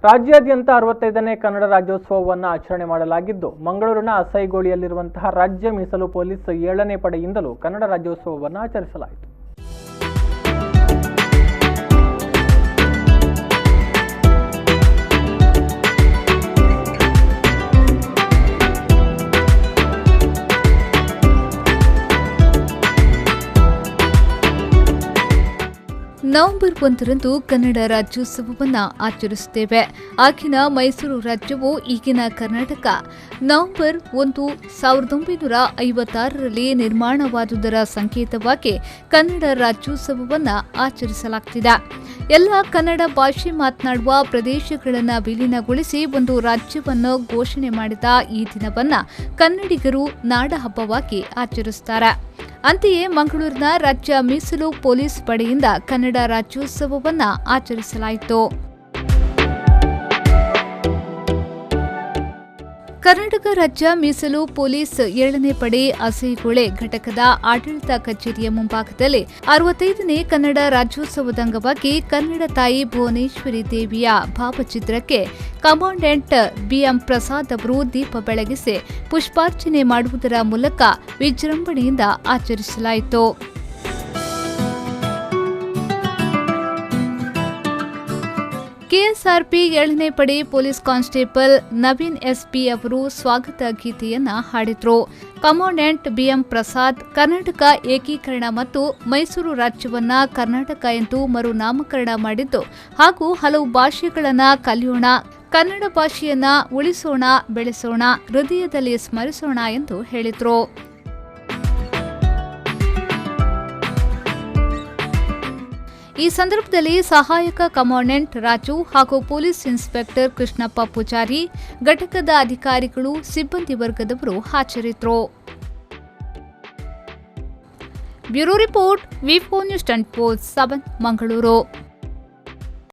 ರಾಜ್ಯಾದ್ಯಂತ 65ನೇ ಕನ್ನಡ ರಾಜ್ಯೋತ್ಸವವನ್ನು ಆಚರಣೆ ಮಾಡಲಾಗಿದ್ದು, ಮಂಗಳೂರಿನ ಅಸೈಗೋಳಿಯಲ್ಲಿರುವಂತಹ ರಾಜ್ಯ ಮೀಸಲು ಪೊಲೀಸ್ 7ನೇ ಪಡೆಯಿಂದಲೂ ಕನ್ನಡ ರಾಜ್ಯೋತ್ಸವವನ್ನು ಆಚರಿಸಲಾಯಿತು. ನವೆಂಬರ್ 1ರಂದು ಕನ್ನಡ ರಾಜ್ಯೋತ್ಸವವನ್ನು ಆಚರಿಸುತ್ತೇವೆ. ಆಗಿನ ಮೈಸೂರು ರಾಜ್ಯವು ಈಗಿನ ಕರ್ನಾಟಕ ನವೆಂಬರ್ 1, 1956ರಲ್ಲಿ ನಿರ್ಮಾಣವಾದುದರ ಸಂಕೇತವಾಗಿ ಕನ್ನಡ ರಾಜ್ಯೋತ್ಸವವನ್ನು ಆಚರಿಸಲಾಗುತ್ತಿದೆ. ಎಲ್ಲ ಕನ್ನಡ ಭಾಷೆ ಮಾತನಾಡುವ ಪ್ರದೇಶಗಳನ್ನು ವಿಲೀನಗೊಳಿಸಿ ಒಂದು ರಾಜ್ಯವನ್ನು ಘೋಷಣೆ ಮಾಡಿದ ಈ ದಿನವನ್ನು ಕನ್ನಡಿಗರು ನಾಡಹಬ್ಬವಾಗಿ ಆಚರಿಸುತ್ತಾರೆ. ಅಂತೆಯೇ ಮಂಗಳೂರಿನ ರಾಜ್ಯ ಮೀಸಲು ಪೊಲೀಸ್ ಪಡೆಯಿಂದ ಕನ್ನಡ ರಾಜ್ಯೋತ್ಸವವನ್ನು ಆಚರಿಸಲಾಯಿತು. ಕರ್ನಾಟಕ ರಾಜ್ಯ ಮೀಸಲು ಪೊಲೀಸ್ 7ನೇ ಪಡೆ ಅಸೈಗೋಳೆ ಘಟಕದ ಆಡಳಿತ ಕಚೇರಿಯ ಮುಂಭಾಗದಲ್ಲಿ 65ನೇ ಕನ್ನಡ ರಾಜ್ಯೋತ್ಸವದ ಅಂಗವಾಗಿ ಕನ್ನಡ ತಾಯಿ ಭುವನೇಶ್ವರಿ ದೇವಿಯ ಭಾವಚಿತ್ರಕ್ಕೆ ಕಮಾಂಡೆಂಟ್ ಬಿಎಂ ಪ್ರಸಾದ್ ಅವರು ದೀಪ ಬೆಳಗಿಸಿ ಪುಷ್ಪಾರ್ಚನೆ ಮಾಡುವುದರ ಮೂಲಕ ವಿಜೃಂಭಣೆಯಿಂದ ಆಚರಿಸಲಾಯಿತು. ಕೆಎಸ್ಆರ್ಪಿ 7ನೇ ಪಡೆ ಪೊಲೀಸ್ ಕಾನ್ಸ್ಟೇಬಲ್ ನವೀನ್ ಎಸ್ಪಿ ಅವರು ಸ್ವಾಗತ ಗೀತೆಯನ್ನ ಹಾಡಿದ್ರು. ಕಮಾಂಡೆಂಟ್ ಬಿಎಂ ಪ್ರಸಾದ್ ಕರ್ನಾಟಕ ಏಕೀಕರಣ ಮತ್ತು ಮೈಸೂರು ರಾಜ್ಯವನ್ನ ಕರ್ನಾಟಕ ಎಂದು ಮರುನಾಮಕರಣ ಮಾಡಿದ್ದು ಹಾಗೂ ಹಲವು ಭಾಷೆಗಳನ್ನ ಕಲಿಯೋಣ, ಕನ್ನಡ ಭಾಷೆಯನ್ನ ಉಳಿಸೋಣ, ಬೆಳೆಸೋಣ, ಹೃದಯದಲ್ಲಿ ಸ್ಮರಿಸೋಣ ಎಂದು ಹೇಳಿದ್ರು. ಈ ಸಂದರ್ಭದಲ್ಲಿ ಸಹಾಯಕ ಕಮಾಂಡೆಂಟ್ ರಾಜು ಹಾಗೂ ಪೊಲೀಸ್ ಇನ್ಸ್ಪೆಕ್ಟರ್ ಕೃಷ್ಣಪ್ಪ ಪೂಜಾರಿ, ಘಟಕದ ಅಧಿಕಾರಿಗಳು, ಸಿಬ್ಬಂದಿ ವರ್ಗದವರು ಹಾಜರಿದ್ದರು. ಬ್ಯೂರೋ ರಿಪೋರ್ಟ್, ವಿ4 ನ್ಯೂಸ್ 24/7 ಮಂಗಳೂರು.